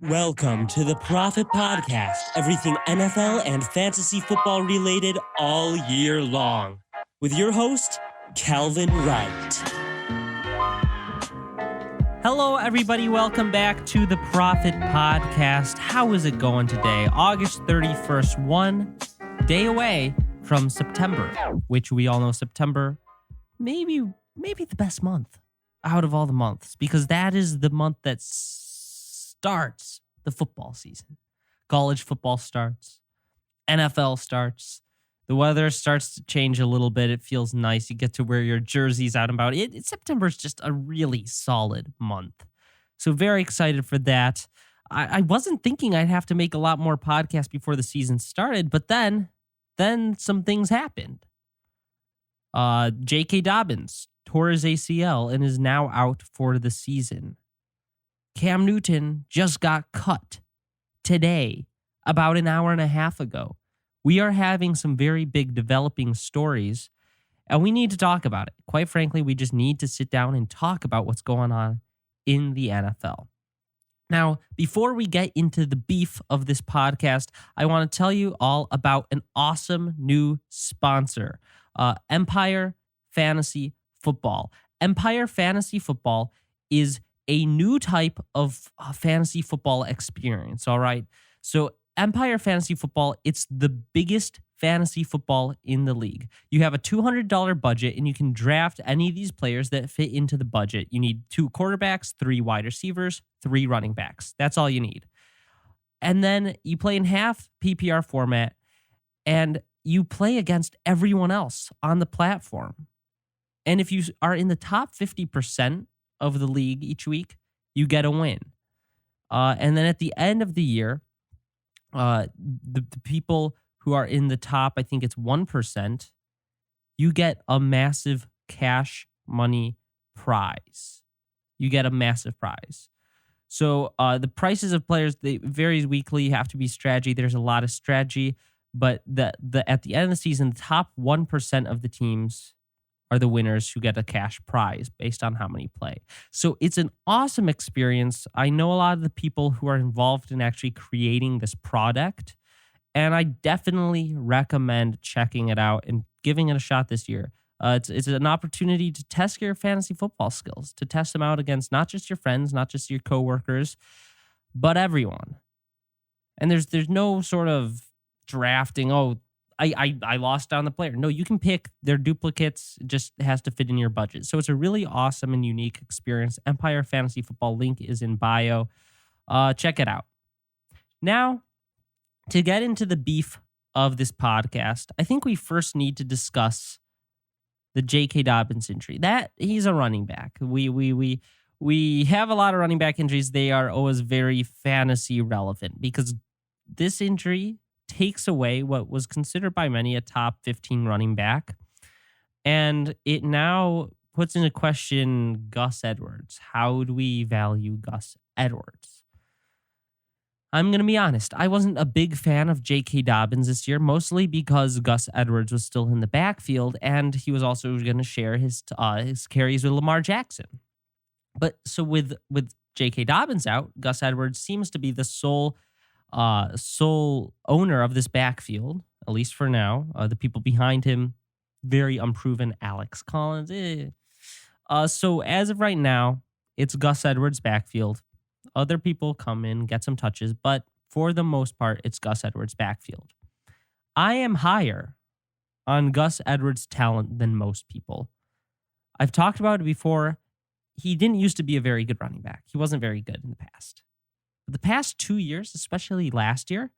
Welcome to the Prophet Podcast, everything NFL and fantasy football related all year long, with your host, Calvin Wright. Hello, everybody. Welcome back to the Prophet Podcast. How is it going today? August 31st, one day away from September, which we all know September, maybe the best month out of all the months, because that is the month that starts the football season. College football starts. NFL starts. The weather starts to change a little bit. It feels nice. You get to wear your jerseys out and about. September is just a really solid month. So very excited for that. I wasn't thinking I'd have to make a lot more podcasts before the season started, but then some things happened. J.K. Dobbins tore his ACL and is now out for the season. Cam Newton just got cut today, about an hour and a half ago. We are having some very big developing stories, and we need to talk about it. Quite frankly, we just need to sit down and talk about what's going on in the NFL. Now, before we get into the beef of this podcast, I want to tell you all about an awesome new sponsor, Empire Fantasy Football. Empire Fantasy Football is a new type of fantasy football experience, all right? So Empire Fantasy Football, it's the biggest fantasy football in the league. You have a $200 budget, and you can draft any of these players that fit into the budget. You need 2 quarterbacks, 3 wide receivers, 3 running backs. That's all you need. And then you play in half PPR format, and you play against everyone else on the platform. And if you are in the top 50% of the league each week, you get a win. And then at the end of the year, the people who are in the top, I think it's 1%, you get a massive cash money prize. You get a massive prize. So the prices of players, they varies weekly. You have to be strategy. There's a lot of strategy, but at the end of the season, the top 1% of the teams are the winners who get a cash prize based on how many play. So it's an awesome experience. I know a lot of the people who are involved in actually creating this product, and I definitely recommend checking it out and giving it a shot this year. It's an opportunity to test your fantasy football skills, to test them out against not just your friends, not just your coworkers, but everyone. And there's no sort of drafting, I lost on the player. No, you can pick their duplicates. It just has to fit in your budget. So it's a really awesome and unique experience. Empire Fantasy Football link is in bio. Check it out. Now, to get into the beef of this podcast, I think we first need to discuss the J.K. Dobbins injury. That he's a running back. We have a lot of running back injuries. They are always very fantasy relevant because this injury takes away what was considered by many a top 15 running back. And it now puts into question Gus Edwards. How do we value Gus Edwards? I'm going to be honest. I wasn't a big fan of J.K. Dobbins this year, mostly because Gus Edwards was still in the backfield, and he was also going to share his carries with Lamar Jackson. But so with J.K. Dobbins out, Gus Edwards seems to be the sole owner of this backfield, at least for now. The people behind him, very unproven Alex Collins. So as of right now, it's Gus Edwards' backfield. Other people come in, get some touches, but for the most part, it's Gus Edwards' backfield. I am higher on Gus Edwards' talent than most people. I've talked about it before. He didn't used to be a very good running back. He wasn't very good in the past. The past 2 years, especially last year,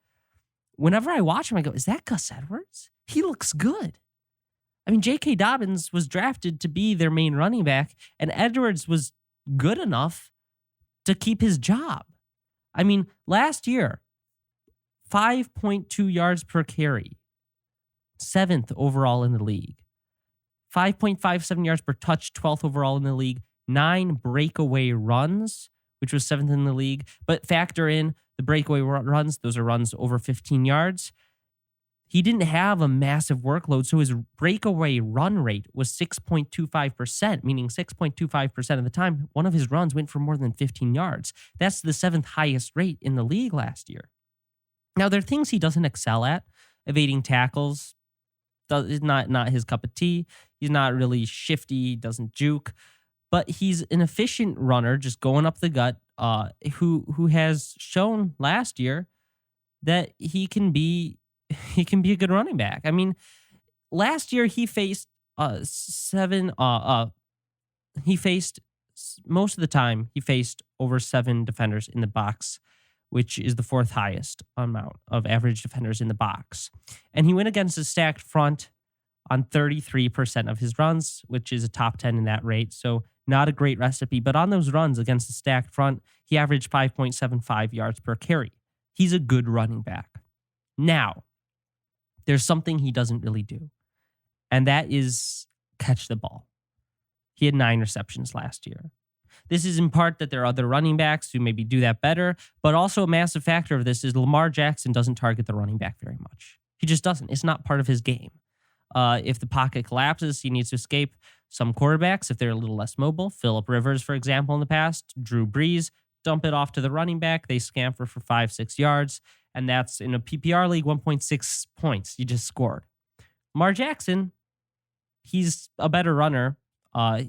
whenever I watch him, I go, is that Gus Edwards? He looks good. I mean, J.K. Dobbins was drafted to be their main running back, and Edwards was good enough to keep his job. I mean, last year, 5.2 yards per carry, 7th overall in the league. 5.57 yards per touch, 12th overall in the league. 9 breakaway runs, which was 7th in the league. But factor in the breakaway runs. Those are runs over 15 yards. He didn't have a massive workload, so his breakaway run rate was 6.25%, meaning 6.25% of the time, one of his runs went for more than 15 yards. That's the 7th highest rate in the league last year. Now, there are things he doesn't excel at. Evading tackles is not his cup of tea. He's not really shifty, doesn't juke, but he's an efficient runner, just going up the gut, who has shown last year that he can be a good running back. I mean, last year he faced most of the time he faced over 7 defenders in the box, which is the 4th highest amount of average defenders in the box. And he went against a stacked front on 33% of his runs, which is a top 10 in that rate. So not a great recipe, but on those runs against the stacked front, he averaged 5.75 yards per carry. He's a good running back. Now, there's something he doesn't really do, and that is catch the ball. He had 9 receptions last year. This is in part that there are other running backs who maybe do that better, but also a massive factor of this is Lamar Jackson doesn't target the running back very much. He just doesn't. It's not part of his game. If the pocket collapses, he needs to escape. Some quarterbacks, if they're a little less mobile, Phillip Rivers, for example, in the past, Drew Brees, dump it off to the running back. They scamper for 5-6 yards, and that's in a PPR league, 1.6 points. You just scored. Lamar Jackson, he's a better runner.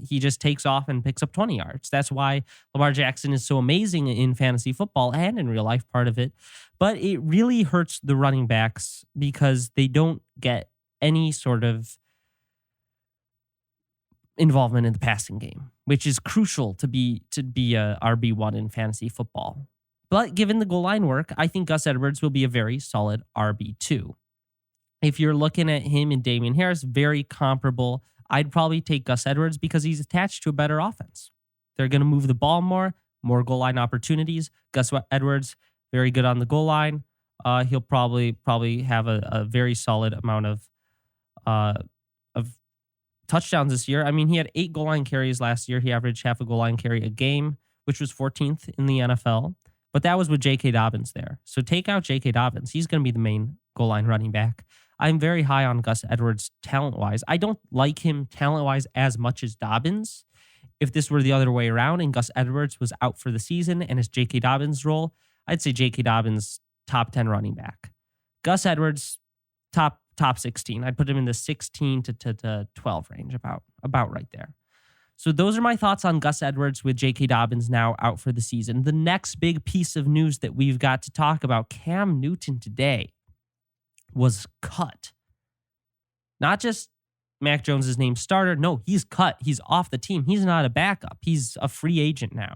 He just takes off and picks up 20 yards. That's why Lamar Jackson is so amazing in fantasy football and in real life, part of it. But it really hurts the running backs because they don't get any sort of involvement in the passing game, which is crucial to be a RB1 in fantasy football. But given the goal line work, I think Gus Edwards will be a very solid RB2. If you're looking at him and Damien Harris, very comparable. I'd probably take Gus Edwards because he's attached to a better offense. They're going to move the ball more goal line opportunities. Gus Edwards, very good on the goal line. He'll probably have a very solid amount of touchdowns this year. I mean, he had 8 goal line carries last year. He averaged half a goal line carry a game, which was 14th in the NFL. But that was with J.K. Dobbins there. So take out J.K. Dobbins. He's going to be the main goal line running back. I'm very high on Gus Edwards talent-wise. I don't like him talent-wise as much as Dobbins. If this were the other way around and Gus Edwards was out for the season and it's J.K. Dobbins' role, I'd say J.K. Dobbins top 10 running back. Gus Edwards top 16. I'd put him in the 16 to 12 range, about right there. So those are my thoughts on Gus Edwards with J.K. Dobbins now out for the season. The next big piece of news that we've got to talk about, Cam Newton today was cut. Not just Mac Jones' named starter. No, he's cut. He's off the team. He's not a backup. He's a free agent now.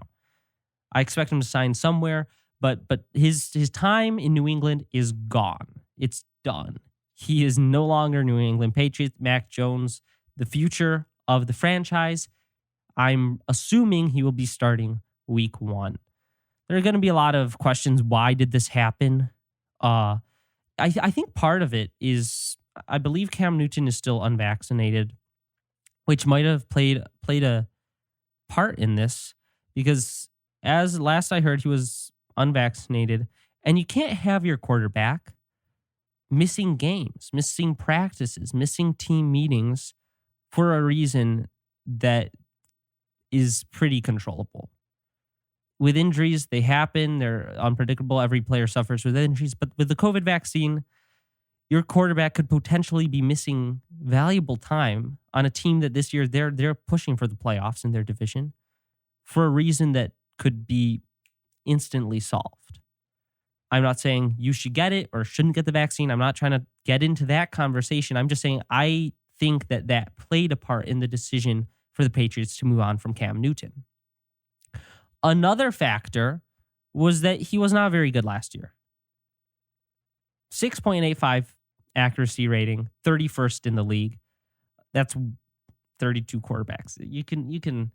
I expect him to sign somewhere, but his time in New England is gone. It's done. He is no longer New England Patriots. Mac Jones, the future of the franchise. I'm assuming he will be starting week 1. There are going to be a lot of questions. Why did this happen? I think part of it is I believe Cam Newton is still unvaccinated, which might have played a part in this because as last I heard, he was unvaccinated, and you can't have your quarterback missing games, missing practices, missing team meetings for a reason that is pretty controllable. With injuries, they happen. They're unpredictable. Every player suffers with injuries. But with the COVID vaccine, your quarterback could potentially be missing valuable time on a team that this year they're pushing for the playoffs in their division for a reason that could be instantly solved. I'm not saying you should get it or shouldn't get the vaccine. I'm not trying to get into that conversation. I'm just saying I think that played a part in the decision for the Patriots to move on from Cam Newton. Another factor was that he was not very good last year. 6.85 accuracy rating, 31st in the league. That's 32 quarterbacks. You can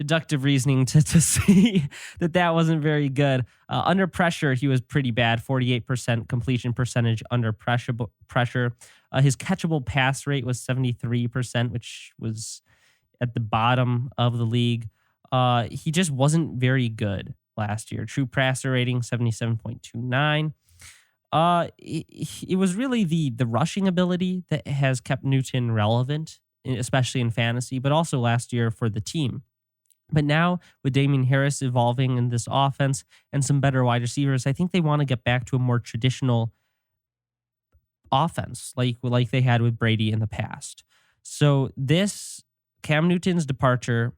deductive reasoning to see that wasn't very good. Under pressure, he was pretty bad. 48% completion percentage under pressure. His catchable pass rate was 73%, which was at the bottom of the league. He just wasn't very good last year. True passer rating, 77.29. It was really the rushing ability that has kept Newton relevant, especially in fantasy, but also last year for the team. But now with Damien Harris evolving in this offense and some better wide receivers, I think they want to get back to a more traditional offense like they had with Brady in the past. So this Cam Newton's departure,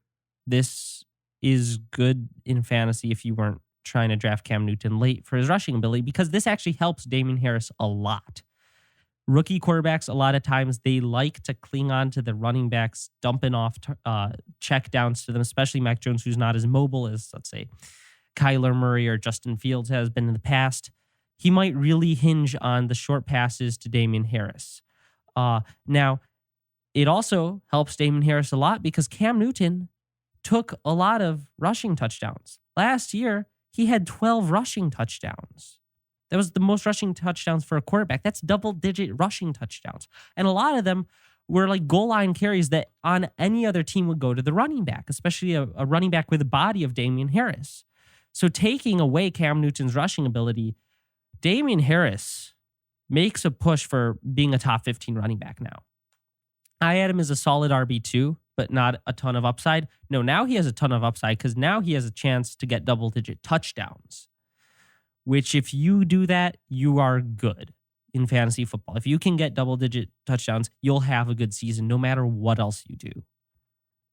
this is good in fantasy if you weren't trying to draft Cam Newton late for his rushing ability, because this actually helps Damien Harris a lot. Rookie quarterbacks, a lot of times, they like to cling on to the running backs, dumping off check downs to them, especially Mac Jones, who's not as mobile as, let's say, Kyler Murray or Justin Fields has been in the past. He might really hinge on the short passes to Damien Harris. Now, it also helps Damien Harris a lot because Cam Newton took a lot of rushing touchdowns. Last year, he had 12 rushing touchdowns. That was the most rushing touchdowns for a quarterback. That's double-digit rushing touchdowns. And a lot of them were like goal line carries that on any other team would go to the running back, especially a running back with the body of Damien Harris. So taking away Cam Newton's rushing ability, Damien Harris makes a push for being a top 15 running back now. I had him as a solid RB2, but not a ton of upside. No, now he has a ton of upside because now he has a chance to get double-digit touchdowns, which if you do that, you are good in fantasy football. If you can get double-digit touchdowns, you'll have a good season no matter what else you do.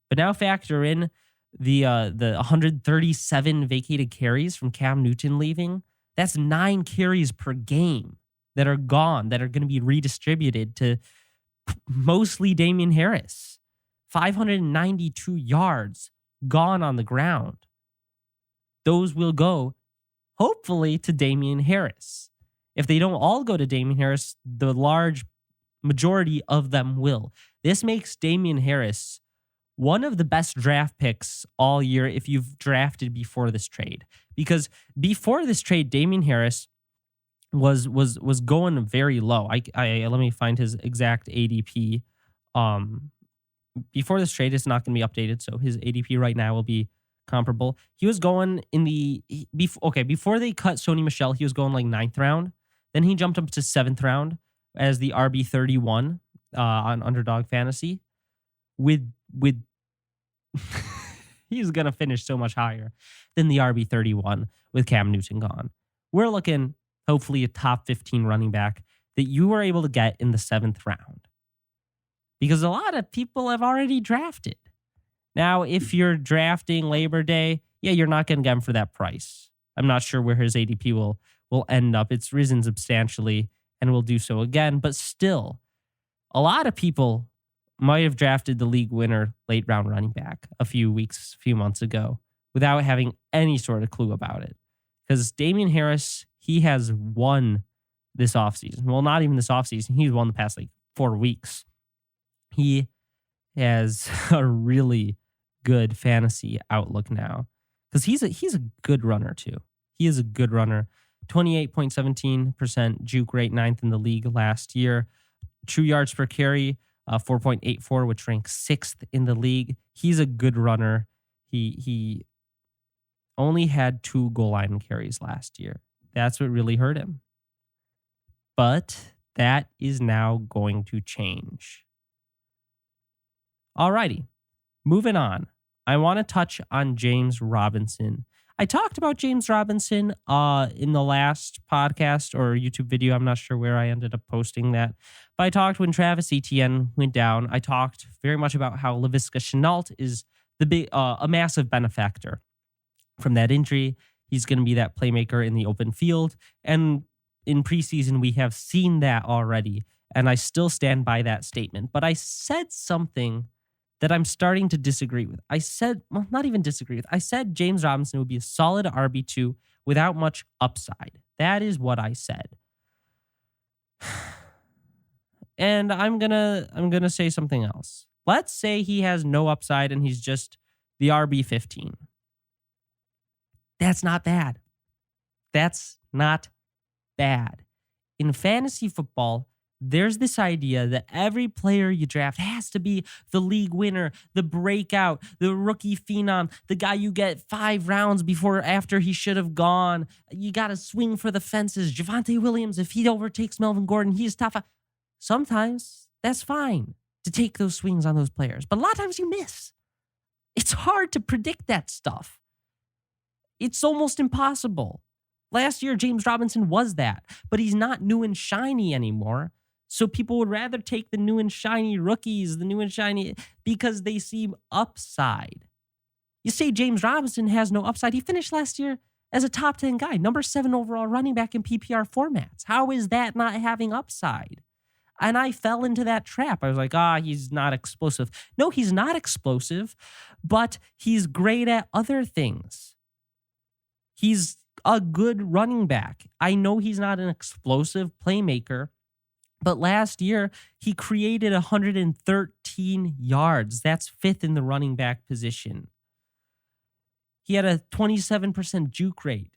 But now factor in the 137 vacated carries from Cam Newton leaving. That's 9 carries per game that are gone, that are going to be redistributed to mostly Damien Harris. 592 yards gone on the ground. Those will go, hopefully, to Damien Harris. If they don't all go to Damien Harris, the large majority of them will. This makes Damien Harris one of the best draft picks all year if you've drafted before this trade. Because before this trade, Damien Harris was going very low. I let me find his exact ADP. Before this trade, it's not going to be updated, so his ADP right now will be comparable. He was going in before they cut Sony Michel, he was going like 9th round. Then he jumped up to 7th round as the RB31 on Underdog Fantasy. With he's going to finish so much higher than the RB31 with Cam Newton gone. We're looking hopefully a top 15 running back that you were able to get in the 7th round. Because a lot of people have already drafted. Now, if you're drafting Labor Day, yeah, you're not going to get him for that price. I'm not sure where his ADP will end up. It's risen substantially and will do so again. But still, a lot of people might have drafted the league winner late round running back a few months ago without having any sort of clue about it. Because Damien Harris, he has won this offseason. Well, not even this offseason. He's won the past 4 weeks. He has a really good fantasy outlook now because he's a good runner too. He is a good runner. 28.17% juke rate, 9th in the league last year. True yards per carry, 4.84, which ranks 6th in the league. He's a good runner. He only had 2 goal line carries last year. That's what really hurt him. But that is now going to change. Alrighty, moving on. I want to touch on James Robinson. I talked about James Robinson in the last podcast or YouTube video. I'm not sure where I ended up posting that. But I talked when Travis Etienne went down. I talked very much about how Laviska Shenault is a massive benefactor from that injury. He's going to be that playmaker in the open field. And in preseason, we have seen that already. And I still stand by that statement. But I said something that I'm starting to disagree with. I said James Robinson would be a solid RB2 without much upside. That is what I said. And I'm gonna say something else. Let's say he has no upside and he's just the RB15. That's not bad. That's not bad. In fantasy football, there's this idea that every player you draft has to be the league winner, the breakout, the rookie phenom, the guy you get 5 rounds after he should have gone. You got to swing for the fences. Javonte Williams, if he overtakes Melvin Gordon, he's top 5. Sometimes that's fine to take those swings on those players, but a lot of times you miss. It's hard to predict that stuff. It's almost impossible. Last year, James Robinson was that, but he's not new and shiny anymore. So people would rather take the new and shiny rookies, the new and shiny, because they see upside. You say James Robinson has no upside. He finished last year as a top 10 guy, number 7 overall running back in PPR formats. How is that not having upside? And I fell into that trap. I was like, he's not explosive. No, he's not explosive, but he's great at other things. He's a good running back. I know he's not an explosive playmaker, but last year he created 113 yards. That's 5th in the running back position. He had a 27% juke rate,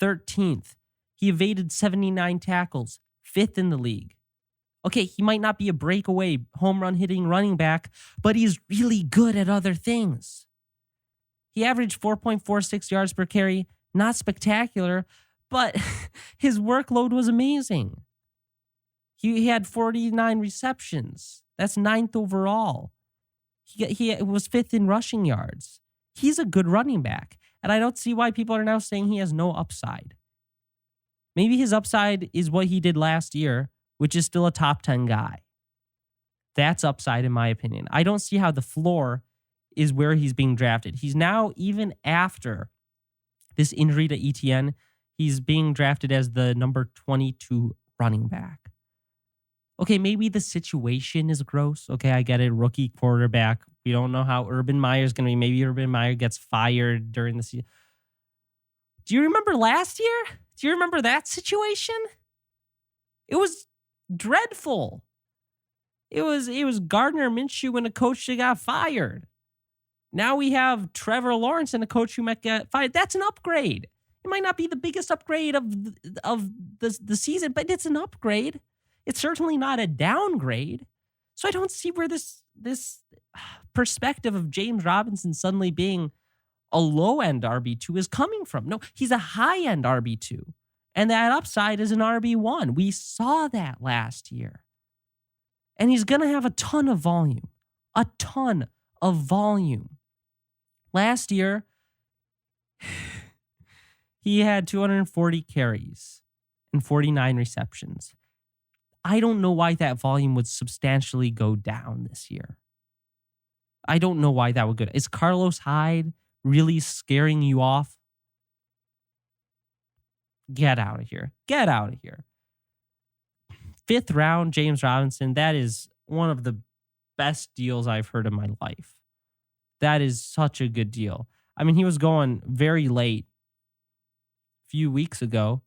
13th. He evaded 79 tackles, 5th in the league. Okay, he might not be a breakaway home run hitting running back, but he's really good at other things. He averaged 4.46 yards per carry, not spectacular, but his workload was amazing. He had 49 receptions. That's 9th overall. He was 5th in rushing yards. He's a good running back, and I don't see why people are now saying he has no upside. Maybe his upside is what he did last year, which is still a top 10 guy. That's upside in my opinion. I don't see how the floor is where he's being drafted. He's now, even after this injury to ETN, he's being drafted as the number 22 running back. Okay, maybe the situation is gross. Okay, I get it. Rookie quarterback. We don't know how Urban Meyer's going to be. Maybe Urban Meyer gets fired during the season. Do you remember last year? Do you remember that situation? It was dreadful. It was Gardner Minshew and a coach that got fired. Now we have Trevor Lawrence and a coach who might get fired. That's an upgrade. It might not be the biggest upgrade of the season, but it's an upgrade. It's certainly not a downgrade. So I don't see where this perspective of James Robinson suddenly being a low-end RB2 is coming from. No, he's a high-end RB2. And that upside is an RB1. We saw that last year. And he's going to have a ton of volume. A ton of volume. Last year, he had 240 carries and 49 receptions. I don't know why that volume would substantially go down this year. I don't know why that would go down. Is Carlos Hyde really scaring you off? Get out of here. Get out of here. 5th round, James Robinson. That is one of the best deals I've heard in my life. That is such a good deal. I mean, he was going very late a few weeks ago.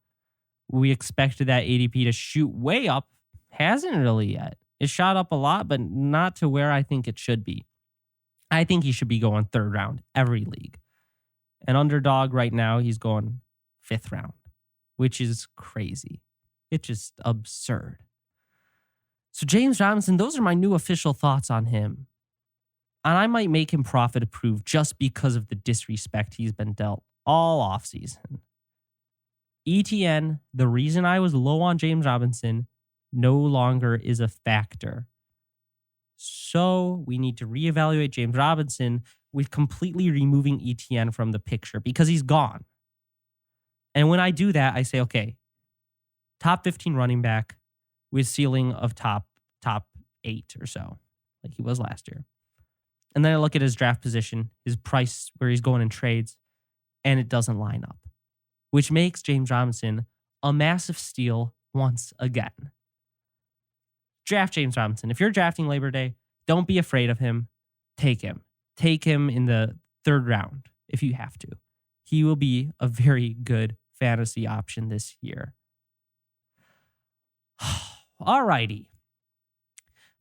We expected that ADP to shoot way up. Hasn't really yet. It shot up a lot, but not to where I think it should be. I think he should be going 3rd round every league. An underdog right now, he's going 5th round, which is crazy. It's just absurd. So James Robinson, those are my new official thoughts on him. And I might make him profit approved just because of the disrespect he's been dealt all offseason. ETN, the reason I was low on James Robinson, no longer is a factor. So we need to reevaluate James Robinson with completely removing ETN from the picture because he's gone. And when I do that, I say, okay, top 15 running back with ceiling of top 8 or so, like he was last year. And then I look at his draft position, his price, where he's going in trades, and it doesn't line up, which makes James Robinson a massive steal once again. Draft James Robinson. If you're drafting Labor Day, don't be afraid of him. Take him. Take him in the 3rd round if you have to. He will be a very good fantasy option this year. All righty.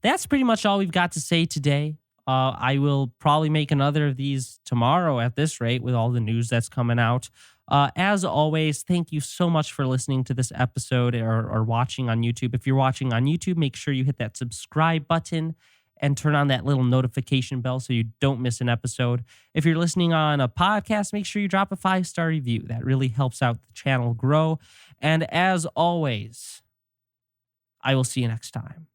That's pretty much all we've got to say today. I will probably make another of these tomorrow at this rate with all the news that's coming out. As always, thank you so much for listening to this episode or watching on YouTube. If you're watching on YouTube, make sure you hit that subscribe button and turn on that little notification bell so you don't miss an episode. If you're listening on a podcast, make sure you drop a 5-star review. That really helps out the channel grow. And as always, I will see you next time.